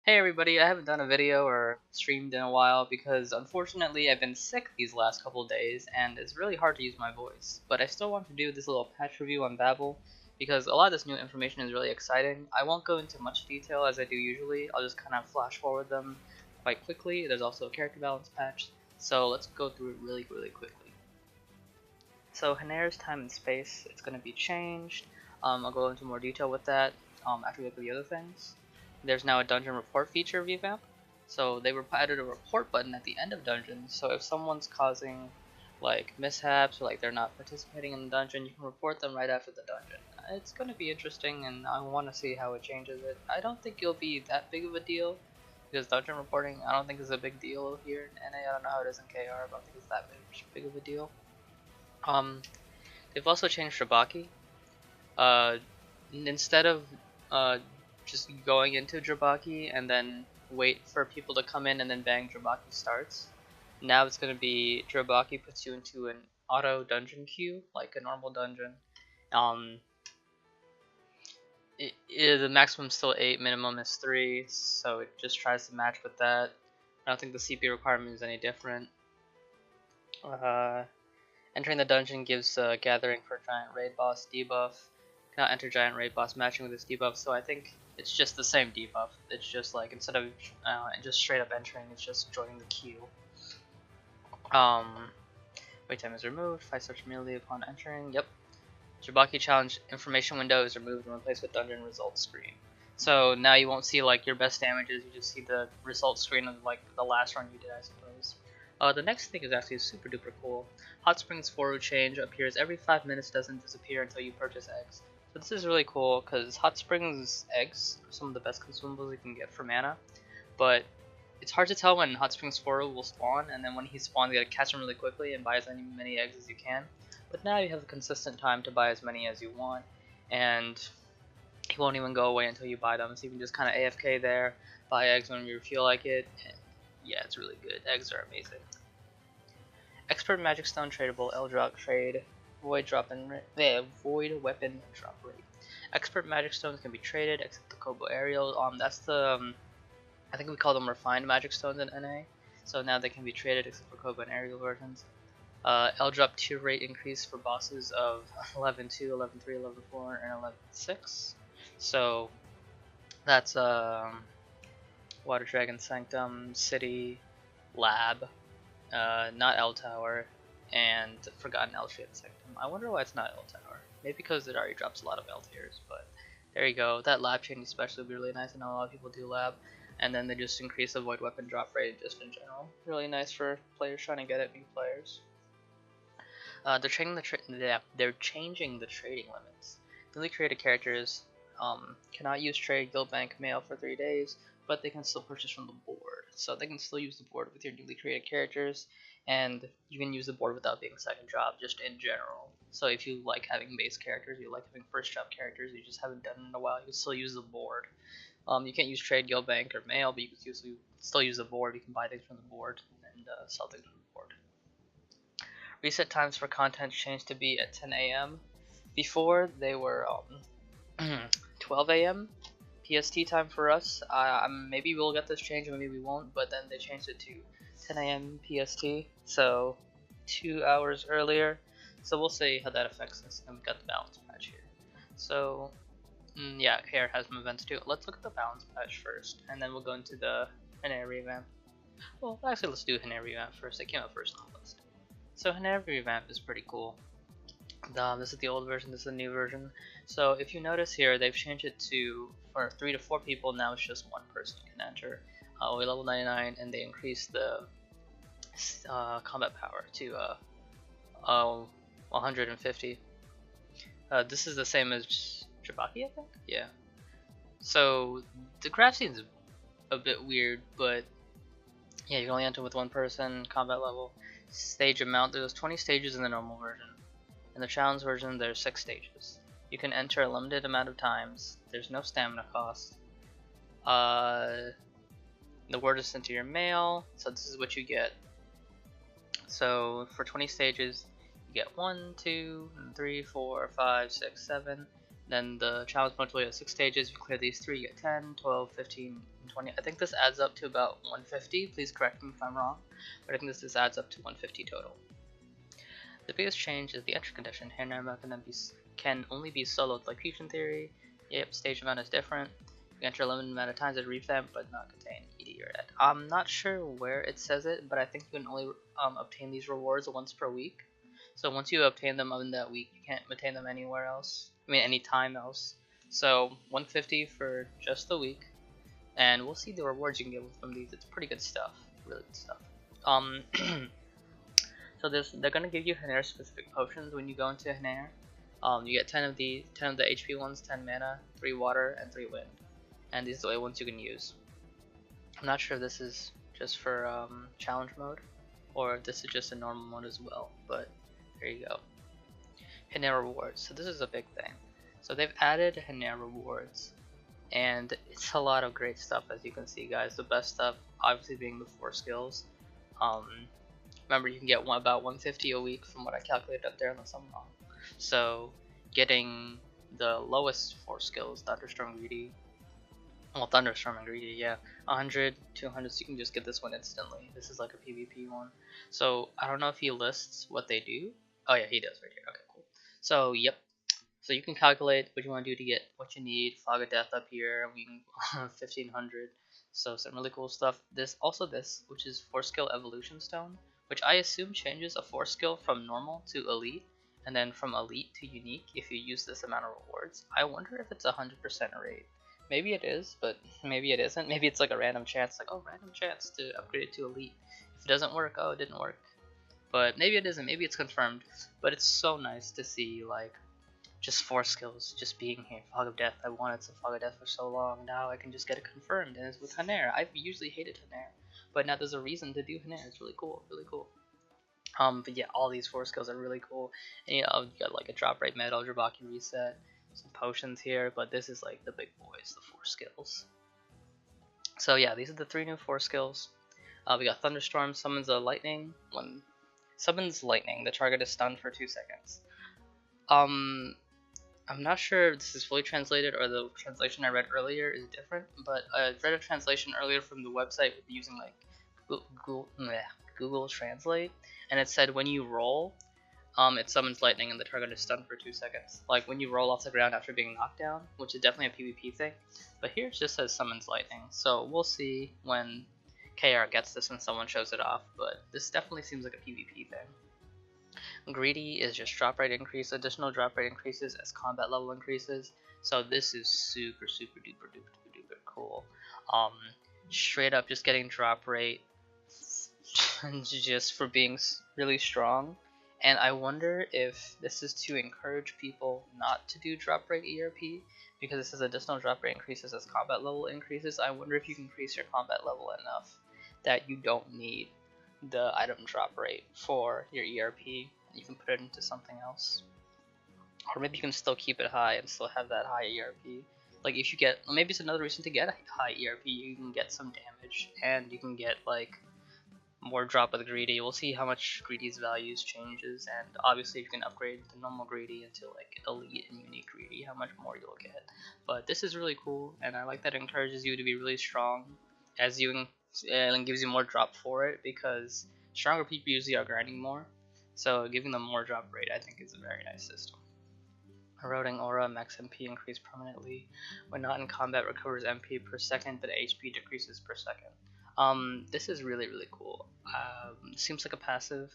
Hey everybody, I haven't done a video or streamed in a while because unfortunately I've been sick these last couple of days and it's really hard to use my voice. But I still want to do this little patch review on Babel because a lot of this new information is really exciting. I won't go into much detail as I do usually, I'll just kind of flash forward them quite quickly. There's also a character balance patch, so let's go through it really quickly. So Henir's time and space, it's going to be changed. I'll go into more detail with that after we look at the other things. There's now a dungeon report feature revamp. So they added a report button at the end of dungeons. So if someone's causing like mishaps or like they're not participating in the dungeon, you can report them right after the dungeon. It's going to be interesting and I want to see how it changes it. I don't think it'll be that big of a deal because dungeon reporting I don't think is a big deal here in NA. I don't know how it is in KR, but I don't think it's that big of a deal. They've also changed Jabaki. Instead of just going into Jabaki and then wait for people to come in and then bang, Jabaki starts. Now it's going to be Jabaki puts you into an auto dungeon queue, like a normal dungeon. The maximum is still 8, minimum is 3, so it just tries to match with that. I don't think the CP requirement is any different. Entering the dungeon gives gathering for giant raid boss debuff. Cannot enter giant raid boss matching with this debuff, so I think it's just the same debuff. It's just like instead of just straight up entering, it's just joining the queue. Wait time is removed. 5 search immediately upon entering. Yep. Jabaki challenge information window is removed and replaced with dungeon results screen. So now you won't see like your best damages. You just see the results screen of like the last run you did, I suppose. The next thing is actually super duper cool. Hot Springs forward change appears every 5 minutes, doesn't disappear until you purchase eggs. So this is really cool because Hot Springs eggs are some of the best consumables you can get for mana, but it's hard to tell when Hot Springs 4 will spawn, and then when he spawns you gotta catch him really quickly and buy as many eggs as you can. But now you have a consistent time to buy as many as you want, and he won't even go away until you buy them, so you can just kind of AFK there, buy eggs when you feel like it, and yeah, it's really good. Eggs are amazing. Expert Magic Stone tradable, L drop trade, void weapon drop rate. Expert Magic Stones can be traded except the Kobo Aerial. That's the I think we call them refined Magic Stones in NA. So now they can be traded except for Kobo and Aerial versions. L drop tier rate increase for bosses of 11.2, 11.3, 11.4, and 11.6. So that's Water Dragon Sanctum, City, Lab, not L Tower, and Forgotten L Sanctum. I wonder why it's not L Tower. Maybe because it already drops a lot of L tiers, but there you go. That Lab change especially would be really nice. I know a lot of people do Lab, and then they just increase the Void Weapon drop rate just in general. Really nice for players trying to get at new players. They're changing the trading limits. Newly created characters cannot use trade guild bank mail for 3 days, but they can still purchase from the board. So they can still use the board with your newly created characters, and you can use the board without being second job, just in general. So if you like having base characters, you like having first job characters, you just haven't done it in a while, you can still use the board. You can't use trade guild bank or mail, but you can still use the board. You can buy things from the board and sell things from the board. Reset times for content changed to be at 10 a.m. Before they were 12 a.m. PST time for us. Maybe we'll get this change, maybe we won't, but then they changed it to 10 a.m. PST, so 2 hours earlier. So we'll see how that affects us, and we've got the balance patch here. So yeah, KR has some events too. Let's look at the balance patch first, and then we'll go into the Henir revamp. Well, actually, let's do Henir revamp first. It came out first on the list. So Henir revamp is pretty cool. This is the old version, this is the new version. So if you notice here, they've changed it to, for 3 to 4 people, now it's just 1 person can enter. We're level 99, and they increased the combat power to 150. This is the same as Jabaki, I think? Yeah. So the graph seems a bit weird, but yeah, you can only enter with 1 person, combat level. Stage amount, there's 20 stages in the normal version. In the challenge version, there's 6 stages. You can enter a limited amount of times. There's no stamina cost. The word is sent to your mail, so this is what you get. So for 20 stages, you get 1, 2, 3, 4, 5, 6, 7. Then the challenge multiplier has 6 stages. If you clear these 3, you get 10, 12, 15, 120. I think this adds up to about 150. Please correct me if I'm wrong, but I think this adds up to 150 total. The biggest change is the entry condition. Henir can only be soloed like Fusion Theory. Yep, stage amount is different. You enter a limited amount of times at revamp, but not contain ED or ED. I'm not sure where it says it, but I think you can only obtain these rewards once per week. So once you obtain them in that week, you can't obtain them anywhere else. I mean, any time else. So 150 for just the week, and we'll see the rewards you can get from these. It's pretty good stuff, really good stuff. So they're gonna give you Henir specific potions when you go into Henir. You get 10 of the HP ones, 10 mana, 3 water, and 3 wind. And these are the only ones you can use. I'm not sure if this is just for challenge mode, or if this is just a normal mode as well, but there you go. Henir rewards. So this is a big thing. So they've added Henir rewards, and it's a lot of great stuff, as you can see, guys. The best stuff, obviously, being the 4 skills. Remember, you can get about 150 a week from what I calculated up there, unless I'm wrong. So getting the lowest 4 skills, Thunderstorm, Greedy, well, Thunderstorm and Greedy, yeah, 100, 200, so you can just get this one instantly. This is like a PvP one. So I don't know if he lists what they do. Oh yeah, he does right here. Okay, cool. So yep. So you can calculate what you want to do to get what you need. Fog of Death up here, we can 1500. So some really cool stuff. This, which is 4 skill Evolution Stone, which I assume changes a 4 skill from normal to elite, and then from elite to unique if you use this amount of rewards. I wonder if it's 100% rate. Maybe it is, but maybe it isn't. Maybe it's like a random chance, like, oh, random chance to upgrade it to elite. If it doesn't work, oh, it didn't work. But maybe it isn't, maybe it's confirmed. But it's so nice to see, like, just 4 skills just being here. Fog of Death, I wanted some Fog of Death for so long. Now I can just get it confirmed, and it's with Henir. I've usually hated Henir, but now there's a reason to do Henir. It's really cool, really cool. But yeah, all these 4 skills are really cool. And you know, you got like a drop rate medal, Jabaki reset, some potions here, but this is like the big boys, the 4 skills. So yeah, these are the 3 new 4 skills. We got Thunderstorm, summons a lightning. When summons lightning, the target is stunned for 2 seconds. I'm not sure if this is fully translated or the translation I read earlier is different, but I read a translation earlier from the website using like Google Translate, and it said when you roll, it summons lightning and the target is stunned for 2 seconds. Like when you roll off the ground after being knocked down, which is definitely a PvP thing. But here it just says summons lightning, so we'll see when KR gets this when someone shows it off, but this definitely seems like a PvP thing. Greedy is just drop rate increase. Additional drop rate increases as combat level increases. So this is super duper cool. Straight up just getting drop rate just for being really strong. And I wonder if this is to encourage people not to do drop rate ERP, because this is additional drop rate increases as combat level increases. I wonder if you can increase your combat level enough that you don't need the item drop rate for your ERP. You can put it into something else, or maybe you can still keep it high and still have that high ERP. Like if you get, maybe it's another reason to get a high ERP. You can get some damage, and you can get like more drop with Greedy. We'll see how much Greedy's values changes, and obviously if you can upgrade the normal Greedy into like elite and unique Greedy, how much more you'll get. But this is really cool, and I like that it encourages you to be really strong, as you and gives you more drop for it, because stronger people usually are grinding more. So giving them more drop rate, I think, is a very nice system. Eroding Aura, max MP increased permanently. When not in combat, recovers MP per second, but HP decreases per second. This is really cool. Seems like a passive.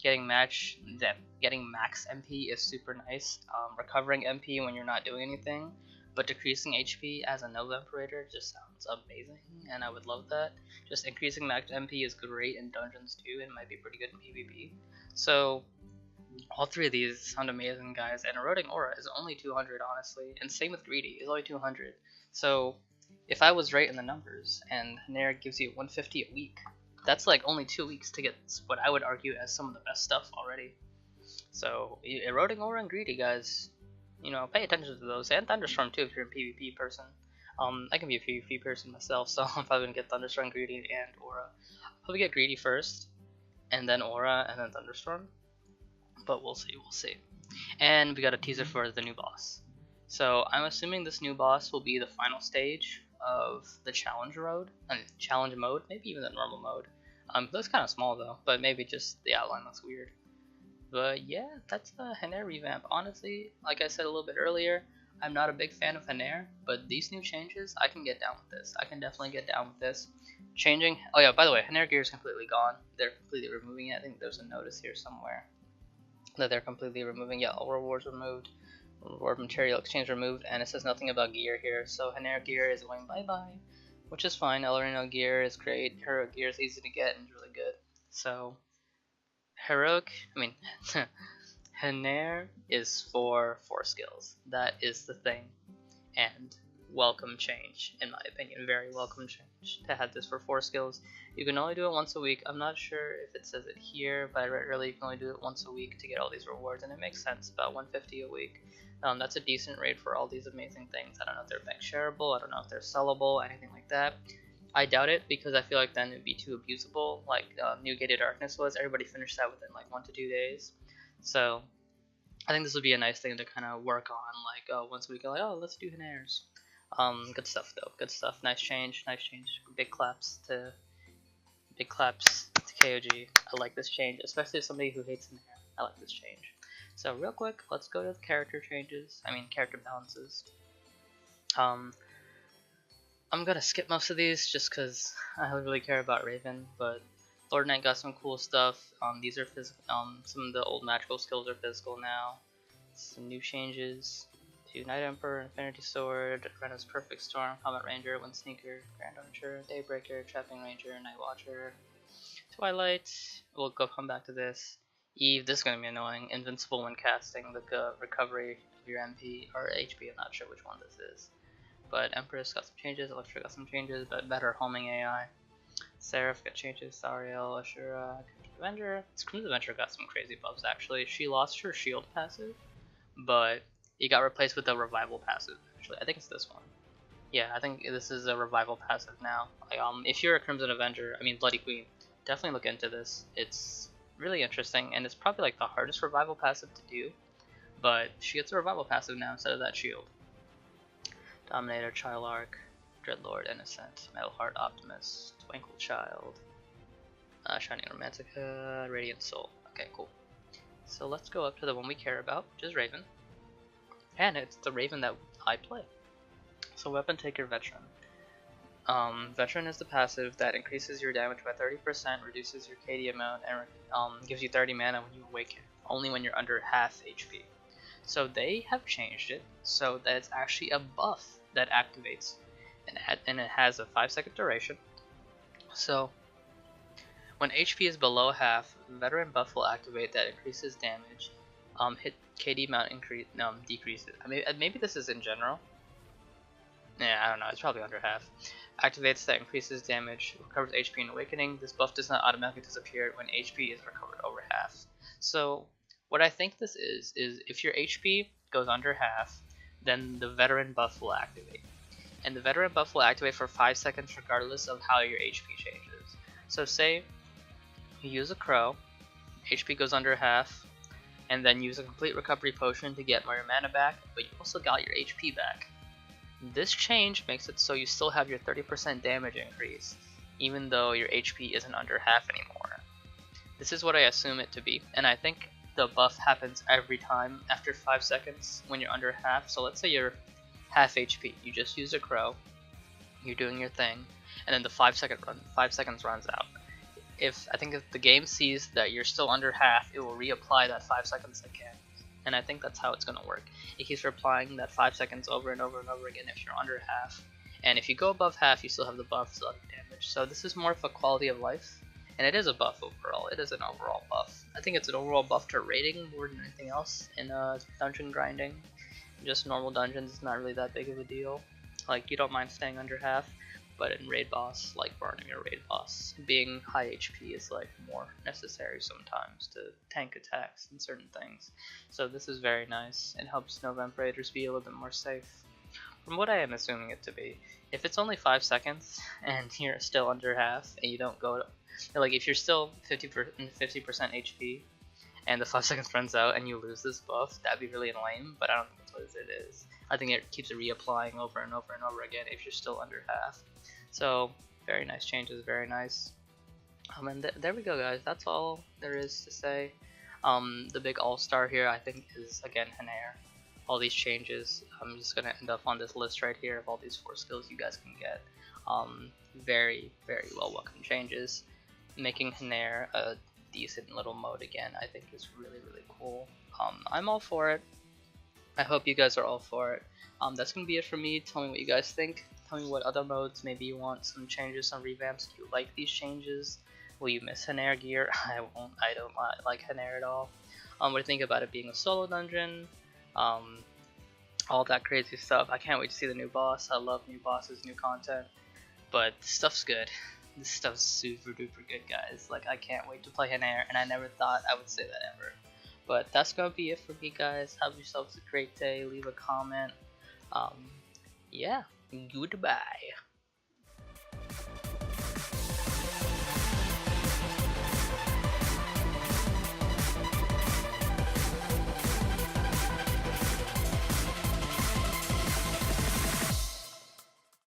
Getting max MP is super nice. Recovering MP when you're not doing anything, but decreasing HP as a Nova Imperator just sounds amazing, and I would love that. Just increasing max MP is great in dungeons too, and might be pretty good in PvP. So all 3 of these sound amazing, guys, and Eroding Aura is only 200, honestly, and same with Greedy is only 200. So if I was right in the numbers, and Henir gives you 150 a week, that's like only 2 weeks to get what I would argue as some of the best stuff already. So Eroding Aura and Greedy, guys, you know, pay attention to those, and Thunderstorm too if you're a PvP person. I can be a PvP person myself, so I'm probably gonna get Thunderstorm, Greedy, and Aura. I'll probably get Greedy first, and then Aura, and then Thunderstorm. But we'll see. And we got a teaser for the new boss. So I'm assuming this new boss will be the final stage. of the challenge mode, maybe even the normal mode. It looks kind of small though, but maybe just the outline looks weird. But yeah, that's the Henir revamp. Honestly, like I said a little bit earlier, I'm not a big fan of Henir, but these new changes, I can get down with this. I can definitely get down with this. Changing, oh yeah, by the way, Henir gear is completely gone. They're completely removing it. I think there's a notice here somewhere that they're completely removing. Yeah, all rewards removed, reward material exchange removed, and it says nothing about gear here. So Henir gear is going bye-bye, which is fine. El Reno gear is great. Hero gear is easy to get and really good. So Henir is for 4 skills. That is the thing. And welcome change, in my opinion. Very welcome change to have this for 4 skills. You can only do it once a week. I'm not sure if it says it here, but I read earlier you can only do it once a week to get all these rewards, and it makes sense, about 150 a week. That's a decent rate for all these amazing things. I don't know if they're bank shareable, I don't know if they're sellable, anything like that. I doubt it, because I feel like then it would be too abusable, like New Gated Darkness was. Everybody finished that within like 1 to 2 days. So I think this would be a nice thing to kind of work on, like once a week, like, oh, let's do Henirs. Good stuff though, good stuff. Nice change, nice change. Big claps to KOG. I like this change, especially as somebody who hates Henir. I like this change. So real quick, let's go to the character changes. Character balances. I'm gonna skip most of these just because I don't really care about Raven, but Lord Knight got some cool stuff. These are physical. Some of the old magical skills are physical now. Some new changes to Night Emperor, Infinity Sword, Rena's Perfect Storm, Comet Ranger, Wind Sneaker, Grand Archer, Daybreaker, Trapping Ranger, Night Watcher, Twilight. We'll come back to this. Eve, this is gonna be annoying. Invincible when casting, the recovery of your MP or HP. I'm not sure which one this is. But Empress got some changes, Electra got some changes, but better homing AI. Seraph got changes, Sariel, Ashura, Crimson Avenger. Crimson Avenger got some crazy buffs actually. She lost her shield passive, but it got replaced with a revival passive actually. I think it's this one. Yeah, I think this is a revival passive now. If you're a Crimson Avenger, Bloody Queen, definitely look into this. It's really interesting, and it's probably like the hardest revival passive to do, but she gets a revival passive now instead of that shield. Dominator, Chilark, Dreadlord, Innocent, Metalheart, Optimus, Twinkle Child, Shining Romantica, Radiant Soul. Okay, cool. So let's go up to the one we care about, which is Raven. And it's the Raven that I play. So Weapon Taker Veteran. Veteran is the passive that increases your damage by 30%, reduces your KD amount, and gives you 30 mana when you awaken, only when you're under half HP. So they have changed it so that it's actually a buff that activates, and it has a 5-second duration. So when HP is below half, Veteran buff will activate that increases damage. Hit KD amount decreases. Maybe this is in general. Yeah, I don't know. It's probably under half. Activates that increases damage, recovers HP in Awakening. This buff does not automatically disappear when HP is recovered over half. So what I think this is if your HP goes under half, then the Veteran buff will activate. And the Veteran buff will activate for 5 seconds regardless of how your HP changes. So say you use a Crow, HP goes under half, and then use a complete recovery potion to get more mana back, but you also got your HP back. This change makes it so you still have your 30% damage increase, even though your HP isn't under half anymore. This is what I assume it to be, and I think the buff happens every time after 5 seconds when you're under half. So let's say you're half HP, you just use a Crow, you're doing your thing, and then the 5 seconds runs out. If the game sees that you're still under half, it will reapply that 5 seconds again. And I think that's how it's going to work. It keeps reapplying that 5 seconds over and over and over again if you're under half. And if you go above half, you still have the buff, still have the damage. So this is more of a quality of life. And it is a buff overall. It is an overall buff. I think it's an overall buff to rating more than anything else in dungeon grinding. Just normal dungeons, it's not really that big of a deal. Like, you don't mind staying under half. But in raid boss, like burning a raid boss, being high HP is like more necessary sometimes to tank attacks and certain things. So this is very nice. It helps November raiders be a little bit more safe. From what I am assuming it to be, if it's only 5 seconds and you're still under half and you don't go to, like if you're still 50% HP and the 5 seconds runs out and you lose this buff, that'd be really annoying, but I don't think that's what it is. I think it keeps it reapplying over and over and over again if you're still under half. So, very nice changes, very nice. And there we go, guys. That's all there is to say. The big all-star here, I think, is, again, Henir. All these changes, I'm just going to end up on this list right here of all these 4 skills you guys can get. Very, very well welcome changes. Making Henir a decent little mode again, I think is really, really cool. I'm all for it. I hope you guys are all for it. That's going to be it for me. Tell me what you guys think. Tell me what other modes maybe you want some changes, some revamps. Do you like these changes? Will you miss Henir gear? I won't. I don't like Henir at all. What do you think about it being a solo dungeon? All that crazy stuff. I can't wait to see the new boss. I love new bosses, new content. But this stuff's good. This stuff's super duper good, guys. Like, I can't wait to play Henir, and I never thought I would say that ever. But that's gonna be it for me, guys. Have yourselves a great day. Leave a comment. Yeah, goodbye.